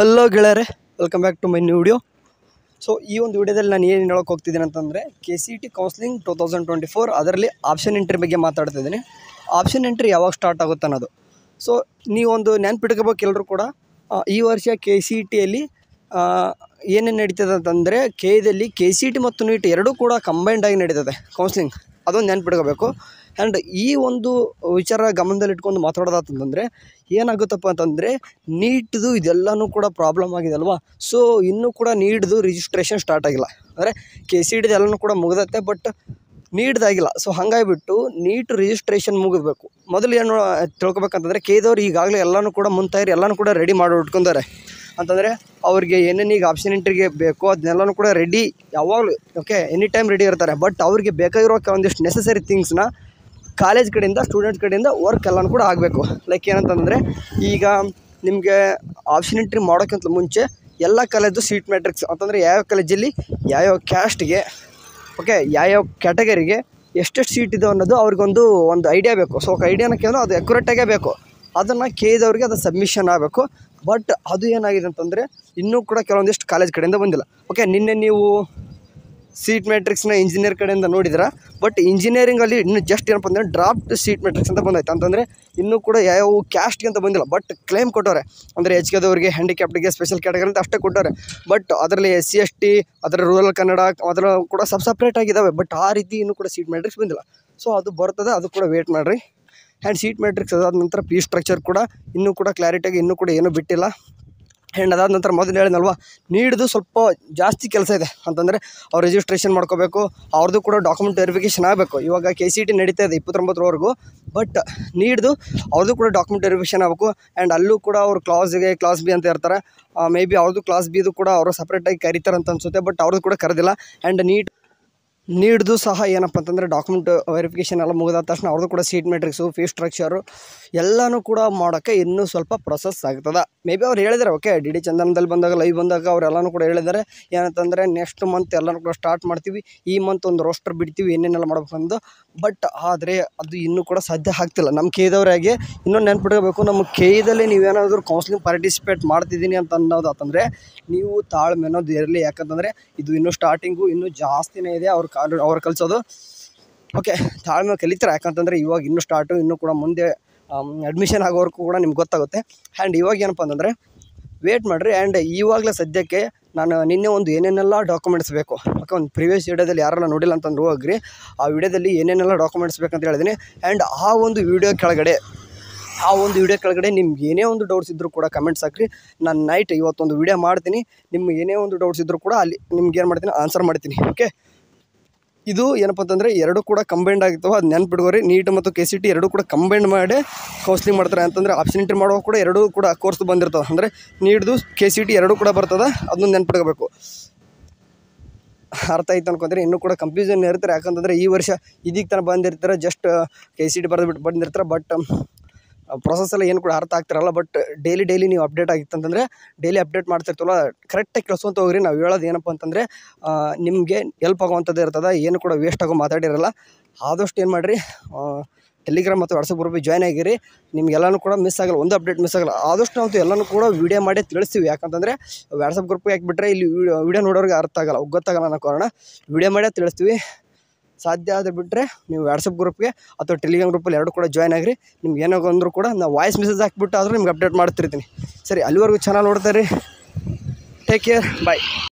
Hello ಗೆಳೆಯರೆ, welcome back to my new video. So ಈ ಒಂದು ವಿಡಿಯೋದಲ್ಲಿ ನಾನು ಏನು ಹೇಳೋಕೆ ಹೋಗ್ತಿದ್ದೀನಿ ಅಂತಂದರೆ KCET ಕೌನ್ಸ್ಲಿಂಗ್ 2024 ಅದರಲ್ಲಿ ಆಪ್ಷನ್ ಎಂಟ್ರಿ ಬಗ್ಗೆ ಮಾತಾಡ್ತಿದ್ದೀನಿ. ಆಪ್ಷನ್ ಎಂಟ್ರಿ ಯಾವಾಗ ಸ್ಟಾರ್ಟ್ ಆಗುತ್ತೆ ಅನ್ನೋದು. ಸೊ ನೀವೊಂದು ನೆನ್ಪಿಟ್ಕೋಬೇಕು ಎಲ್ಲರೂ ಕೂಡ. ಈ ವರ್ಷ KCETಯಲ್ಲಿ ಏನೇನು ನಡೀತದೆ ಅಂತಂದರೆ ಕೆದಲ್ಲಿ KCET ಮತ್ತು NEET ಎರಡೂ ಕೂಡ ಕಂಬೈಂಡ್ ಆಗಿ ನಡೀತದೆ ಕೌನ್ಸ್ಲಿಂಗ್. ಅದೊಂದು ನೆನ್ಪಿಟ್ಕೋಬೇಕು. ಆ್ಯಂಡ್ ಈ ಒಂದು ವಿಚಾರ ಗಮನದಲ್ಲಿಟ್ಕೊಂಡು ಮಾತಾಡೋದಂತಂದರೆ ಏನಾಗುತ್ತಪ್ಪ ಅಂತಂದರೆ ನೀಟ್ದು ಇದೆಲ್ಲನೂ ಕೂಡ ಪ್ರಾಬ್ಲಮ್ ಆಗಿದೆ ಅಲ್ವಾ. ಸೊ ಇನ್ನೂ ಕೂಡ ನೀಟ್ದು ರಿಜಿಸ್ಟ್ರೇಷನ್ ಸ್ಟಾರ್ಟ್ ಆಗಿಲ್ಲ. ಅಂದರೆ KCETದು ಎಲ್ಲನೂ ಕೂಡ ಮುಗಿದತ್ತೆ, ಬಟ್ ನೀಟ್ದಾಗಿಲ್ಲ. ಸೊ ಹಾಗಾಗಿಬಿಟ್ಟು ನೀಟ್ ರಿಜಿಸ್ಟ್ರೇಷನ್ ಮುಗಿದ್ಬೇಕು. ಮೊದಲು ಏನು ತಿಳ್ಕೊಬೇಕಂತಂದರೆ ಕೆದವ್ರು ಈಗಾಗಲೇ ಎಲ್ಲನೂ ಕೂಡ ಮುಂತಾಯಿರಿ ಎಲ್ಲನೂ ಕೂಡ ರೆಡಿ ಮಾಡಿ ಇಟ್ಕೊಂಡಾರೆ. ಅಂತಂದರೆ ಅವ್ರಿಗೆ ಏನೇನು ಈಗ ಆಪ್ಷನ್ ಎಂಟ್ರಿಗೆ ಬೇಕೋ ಅದನ್ನೆಲ್ಲನೂ ಕೂಡ ರೆಡಿ ಯಾವಾಗಲೂ ಎನಿ ಟೈಮ್ ರೆಡಿ ಇರ್ತಾರೆ. ಬಟ್ ಅವ್ರಿಗೆ ಬೇಕಾಗಿರೋ ಒಂದಿಷ್ಟು ನೆಸಸರಿ ಥಿಂಗ್ಸ್ನ ಕಾಲೇಜ್ ಕಡೆಯಿಂದ ಸ್ಟೂಡೆಂಟ್ಸ್ ಕಡೆಯಿಂದ ವರ್ಕ್ ಎಲ್ಲನೂ ಕೂಡ ಆಗಬೇಕು. ಲೈಕ್ ಏನಂತಂದರೆ ಈಗ ನಿಮಗೆ ಆಪ್ಷನ್ ಎಂಟ್ರಿ ಮಾಡೋಕ್ಕಿಂತ ಮುಂಚೆ ಎಲ್ಲ ಕಾಲೇಜು ಸೀಟ್ ಮ್ಯಾಟ್ರಿಕ್ಸ್ ಅಂತಂದರೆ ಯಾವ್ಯಾವ ಕಾಲೇಜಲ್ಲಿ ಯಾವ್ಯಾವ ಕ್ಯಾಸ್ಟ್ಗೆ ಯಾವ್ಯಾವ ಕ್ಯಾಟಗರಿಗೆ ಎಷ್ಟೆಷ್ಟು ಸೀಟ್ ಇದೆ ಅನ್ನೋದು ಅವ್ರಿಗೊಂದು ಐಡಿಯಾ ಬೇಕು. ಸೊ ಐಡಿಯಾನ ಕೇಳಿದ್ರೆ ಅದು ಅಕ್ಯುರೇಟಾಗೇ ಬೇಕು. ಅದನ್ನು ಕೇಳಿದವ್ರಿಗೆ ಅದು ಸಬ್ಮಿಷನ್ ಆಗಬೇಕು. ಬಟ್ ಅದು ಏನಾಗಿದೆ ಅಂತಂದರೆ ಇನ್ನೂ ಕೂಡ ಕೆಲವೊಂದಿಷ್ಟು ಕಾಲೇಜ್ ಕಡೆಯಿಂದ ಬಂದಿಲ್ಲ. ನಿನ್ನೆ ನೀವು ಸೀಟ್ ಮ್ಯಾಟ್ರಿಕ್ಸ್ನ ಇಂಜಿನಿಯರ್ ಕಡೆಯಿಂದ ನೋಡಿದ್ರೆ, ಬಟ್ ಇಂಜಿನಿಯರಿಂಗಲ್ಲಿ ಇನ್ನೂ ಜಸ್ಟ್ ಏನಪ್ಪ ಅಂದರೆ ಡ್ರಾಫ್ಟ್ ಸೀಟ್ ಮ್ಯಾಟ್ರಿಕ್ಸ್ ಅಂತ ಬಂದೈತೆ. ಅಂತಂದರೆ ಇನ್ನೂ ಕೂಡ ಯಾವ ಕ್ಯಾಸ್ಟ್ಗೆ ಅಂತ ಬಂದಿಲ್ಲ, ಬಟ್ ಕ್ಲೇಮ್ ಕೊಟ್ಟವ್ರೆ. ಅಂದರೆ HKದವ್ರಿಗೆ, ಹ್ಯಾಂಡಿಕ್ಯಾಪ್ಟಿಗೆ, ಸ್ಪೆಷಲ್ ಕ್ಯಾಟಗರಿ ಅಂತ ಅಷ್ಟೇ ಕೊಟ್ಟವ್ರೆ. ಬಟ್ ಅದರಲ್ಲಿ SC ST, ಅದರ ರೂರಲ್ ಕನ್ನಡ ಅದರ ಕೂಡ ಸಪ್ರೇಟ್ ಆಗಿದ್ದಾವೆ. ಬಟ್ ಆ ರೀತಿ ಇನ್ನೂ ಕೂಡ ಸೀಟ್ ಮ್ಯಾಟ್ರಿಕ್ಸ್ ಬಂದಿಲ್ಲ. ಸೊ ಅದು ಬರ್ತದೆ, ಅದು ಕೂಡ ವೇಟ್ ಮಾಡಿರಿ. ಆ್ಯಂಡ್ ಸೀಟ್ ಮ್ಯಾಟ್ರಿಕ್ಸ್ ಅದಾದ ನಂತರ ಫೀಸ್ ಸ್ಟ್ರಕ್ಚರ್ ಕೂಡ ಇನ್ನೂ ಕೂಡ ಕ್ಲಾರಿಟಿಯಾಗಿ ಇನ್ನೂ ಕೂಡ ಏನೂ ಬಿಟ್ಟಿಲ್ಲ. ಆ್ಯಂಡ್ ಅದಾದ ನಂತರ ಮೊದಲು ಹೇಳಿದ್ನಲ್ವ, ನೀಡ್ದು ಸ್ವಲ್ಪ ಜಾಸ್ತಿ ಕೆಲಸ ಇದೆ. ಅಂತಂದರೆ ಅವ್ರು ರಿಜಿಸ್ಟ್ರೇಷನ್ ಮಾಡ್ಕೋಬೇಕು, ಅವ್ರದ್ದು ಕೂಡ ಡಾಕ್ಯುಮೆಂಟ್ ವೆರಿಫಿಕೇಷನ್ ಆಗಬೇಕು. ಇವಾಗ KCET ನಡೀತಾ ಇದೆ 29ರವರೆಗೂ, ಬಟ್ ನೀಡ್ದು ಅವ್ರದ್ದು ಕೂಡ ಡಾಕ್ಯುಮೆಂಟ್ ವೆರಿಫಿಕೇಷನ್ ಆಗಬೇಕು. ಆ್ಯಂಡ್ ಅಲ್ಲೂ ಕೂಡ ಅವರು ಕ್ಲಾಸ್ B ಅಂತ ಇರ್ತಾರೆ. ಮೇ ಬಿ ಅವ್ರದ್ದು ಕ್ಲಾಸ್ Bದು ಕೂಡ ಅವರು ಸಪ್ರೇಟಾಗಿ ಕರೀತಾರೆ ಅಂತ ಅನಿಸುತ್ತೆ, ಬಟ್ ಅವ್ರದ್ದು ಕೂಡ ಕರೆದಿಲ್ಲ. ಆ್ಯಂಡ್ ನೀಡ್ದು ಸಹ ಏನಪ್ಪ ಅಂತಂದರೆ ಡಾಕ್ಯುಮೆಂಟ್ ವೆರಿಫಿಕೇಷನ್ ಎಲ್ಲ ಮುಗಿದ ತಕ್ಷಣ ಅವ್ರದ್ದು ಕೂಡ ಸೀಟ್ ಮ್ಯಾಟ್ರಿಕ್ಸು, ಫೀಸ್ ಸ್ಟ್ರಕ್ಚರು ಎಲ್ಲನೂ ಕೂಡ ಮಾಡೋಕ್ಕೆ ಇನ್ನೂ ಸ್ವಲ್ಪ ಪ್ರೊಸೆಸ್ ಆಗ್ತದೆ. ಮೇ ಬಿ ಅವ್ರು ಹೇಳಿದ್ದಾರೆ DD ಚಂದನದಲ್ಲಿ ಬಂದಾಗ ಲೈವ್ ಬಂದಾಗ ಅವರೆಲ್ಲನೂ ಕೂಡ ಹೇಳಿದ್ದಾರೆ ಏನಂತಂದರೆ ನೆಕ್ಸ್ಟ್ ಮಂತ್ ಎಲ್ಲನೂ ಕೂಡ ಸ್ಟಾರ್ಟ್ ಮಾಡ್ತೀವಿ, ಈ ಮಂತ್ ಒಂದು ರೋಸ್ಟರ್ ಬಿಡ್ತೀವಿ ಏನೇನೆಲ್ಲ ಮಾಡ್ಬೇಕಂದು. ಬಟ್ ಆದರೆ ಅದು ಇನ್ನೂ ಕೂಡ ಸಾಧ್ಯ ಆಗ್ತಿಲ್ಲ. ನಮ್ಮ ಕೆದವರಾಗೆ ಇನ್ನೊಂದು ನೆನ್ಪಿಟ್ಕೋಬೇಕು, ನಮ್ಮ ಕೆದಲ್ಲಿ ನೀವೇನಾದರೂ ಕೌನ್ಸ್ಲಿಂಗ್ ಪಾರ್ಟಿಸಿಪೇಟ್ ಮಾಡ್ತಿದ್ದೀನಿ ಅಂತ ಅನ್ನೋದಾತಂದರೆ ನೀವು ತಾಳ್ಮೆ ಅನ್ನೋದು ಇರಲಿ. ಯಾಕಂತಂದರೆ ಇದು ಇನ್ನೂ ಸ್ಟಾರ್ಟಿಂಗು, ಇನ್ನೂ ಜಾಸ್ತಿನೇ ಇದೆ ಅವ್ರು ಕಲಿಸೋದು. ತಾಳ್ಮೆ ಕಲಿತಾರೆ. ಯಾಕಂತಂದರೆ ಇವಾಗ ಇನ್ನೂ ಸ್ಟಾರ್ಟು, ಇನ್ನೂ ಕೂಡ ಮುಂದೆ ಅಡ್ಮಿಷನ್ ಆಗೋವರೆಗೂ ಕೂಡ ನಿಮ್ಗೆ ಗೊತ್ತಾಗುತ್ತೆ. ಆ್ಯಂಡ್ ಇವಾಗ ಏನಪ್ಪ ಅಂತಂದರೆ ವೇಟ್ ಮಾಡಿರಿ. ಆ್ಯಂಡ್ ಇವಾಗಲೇ ಸದ್ಯಕ್ಕೆ ನಾನು ನಿನ್ನೆ ಒಂದು ಏನೇನೆಲ್ಲ ಡಾಕ್ಯುಮೆಂಟ್ಸ್ ಬೇಕು ಒಂದು ಪ್ರಿವಿಯಸ್ ವಿಡಿಯೋದಲ್ಲಿ ಯಾರೆಲ್ಲ ನೋಡಿಲ್ಲ ಅಂತಂದ್ರೆ ಹೋಗ್ರಿ, ಆ ವಿಡಿಯೋದಲ್ಲಿ ಏನೇನೆಲ್ಲ ಡಾಕ್ಯುಮೆಂಟ್ಸ್ ಬೇಕಂತ ಹೇಳಿದ್ದೀನಿ. ಆ್ಯಂಡ್ ಆ ಒಂದು ವಿಡಿಯೋ ಕೆಳಗಡೆ ನಿಮ್ಗೆ ಏನೇ ಒಂದು ಡೌಟ್ಸ್ ಇದ್ದರೂ ಕೂಡ ಕಮೆಂಟ್ಸ್ ಹಾಕ್ರಿ. ನಾನು ನೈಟ್ ಇವತ್ತೊಂದು ವಿಡಿಯೋ ಮಾಡ್ತೀನಿ. ನಿಮ್ಗೆ ಏನೇ ಒಂದು ಡೌಟ್ಸ್ ಇದ್ದರೂ ಕೂಡ ಅಲ್ಲಿ ನಿಮ್ಗೆ ಏನು ಮಾಡ್ತೀನಿ, ಆನ್ಸರ್ ಮಾಡ್ತೀನಿ. ಇದು ಏನಪ್ಪ ಅಂತಂದರೆ ಎರಡೂ ಕೂಡ ಕಂಬೈಂಡ್ ಆಗಿರ್ತವೆ, ಅದು ನೆನ್ಪಿಟ್ಕೋರಿ. ನೀಟ್ ಮತ್ತು KCET ಎರಡೂ ಕೂಡ ಕಂಬೈಂಡ್ ಮಾಡಿ ಕೌನ್ಸ್ಲಿಂಗ್ ಮಾಡ್ತಾರೆ. ಅಂತಂದರೆ ಆಪ್ಷನ್ ಎಂಟ್ರಿ ಮಾಡುವಾಗ ಕೂಡ ಎರಡೂ ಕೂಡ ಕೋರ್ಸ್ ಬಂದಿರ್ತವೆ. ಅಂದರೆ ನೀಟ್ದು KCET ಎರಡೂ ಕೂಡ ಬರ್ತದೆ, ಅದನ್ನು ನೆನ್ಪಿಟ್ಕೋಬೇಕು. ಅರ್ಥ ಆಯ್ತು ಅನ್ಕೊಂತಾರೆ. ಇನ್ನೂ ಕೂಡ ಕನ್ಫ್ಯೂಷನ್ ಇರ್ತಾರೆ. ಯಾಕಂತಂದರೆ ಈ ವರ್ಷ ಇದೀಗ ತನಕ ಬಂದಿರ್ತಾರೆ, ಜಸ್ಟ್ KCET ಬರೆದ್ಬಿಟ್ಟು ಬಂದಿರ್ತಾರೆ. ಬಟ್ ಪ್ರೊಸೆಸ್ಸೆಲ್ಲ ಏನು ಕೂಡ ಅರ್ಥ ಆಗ್ತಿರಲ್ಲ. ಬಟ್ ಡೈಲಿ ನೀವು ಅಪ್ಡೇಟ್ ಆಗಿತ್ತಂತಂದರೆ ಡೈಲಿ ಅಪ್ಡೇಟ್ ಮಾಡ್ತಿರ್ತಲ್ಲ, ಕರೆಕ್ಟಾಗಿ ಕೇಳಿಸ್ಕೊಂತ ಹೋಗ್ರಿ. ನಾವು ಹೇಳೋದು ಏನಪ್ಪ ಅಂತಂದರೆ ನಿಮಗೆ ಹೆಲ್ಪ್ ಆಗುವಂಥದ್ದು ಇರ್ತದೆ, ಏನು ಕೂಡ ವೇಸ್ಟ್ ಆಗೋ ಮಾತಾಡಿರಲ್ಲ. ಆದಷ್ಟು ಏನು ಮಾಡಿರಿ, ಟೆಲಿಗ್ರಾಮ್ ಮತ್ತು ವಾಟ್ಸಪ್ ಗ್ರೂಪಿಗೆ ಜಾಯ್ನ್ ಆಗಿರಿ. ನಿಮಗೆಲ್ಲನೂ ಕೂಡ ಮಿಸ್ ಆಗಲ್ಲ, ಒಂದು ಅಪ್ಡೇಟ್ ಮಿಸ್ ಆಗಲ್ಲ. ಆದಷ್ಟು ನಾವು ಎಲ್ಲನೂ ಕೂಡ ವೀಡಿಯೋ ಮಾಡಿ ತಿಳಿಸ್ತೀವಿ. ಯಾಕಂತಂದರೆ ವಾಟ್ಸಪ್ ಗ್ರೂಪಿಗೆ ಹಾಕಿಬಿಟ್ರೆ ಇಲ್ಲಿ ವೀಡಿಯೋ ನೋಡೋರಿಗೆ ಅರ್ಥ ಆಗಲ್ಲ, ಗೊತ್ತಾಗಲ್ಲ ಅನ್ನೋ ಕಾರಣ ವೀಡಿಯೋ ಮಾಡೇ ತಿಳಿಸ್ತೀವಿ. ಸಾಧ್ಯ ಆದರೆ ಬಿಟ್ಟರೆ ನೀವು ವಾಟ್ಸಪ್ ಗ್ರೂಪ್ಗೆ ಅಥವಾ ಟೆಲಿಗ್ರಾಮ್ ಗ್ರೂಪಲ್ಲಿ ಎರಡೂ ಕೂಡ ಜಾಯ್ನ್ ಆಗಿರಿ. ನಿಮ್ಗೆ ಏನೋ ಅಂದರೂ ಕೂಡ ನಾವು ವಾಯ್ಸ್ ಮೆಸೇಜ್ ಹಾಕಿಬಿಟ್ಟು ಆದರೂ ನಿಮ್ಗೆ ಅಪ್ಡೇಟ್ ಮಾಡ್ತಿರ್ತೀನಿ. ಸರಿ, ಅಲ್ಲಿವರೆಗೂ ಚೆನ್ನಾಗಿ ನೋಡ್ತಾರೆ. ಟೇಕ್ ಕೇರ್, ಬಾಯ್.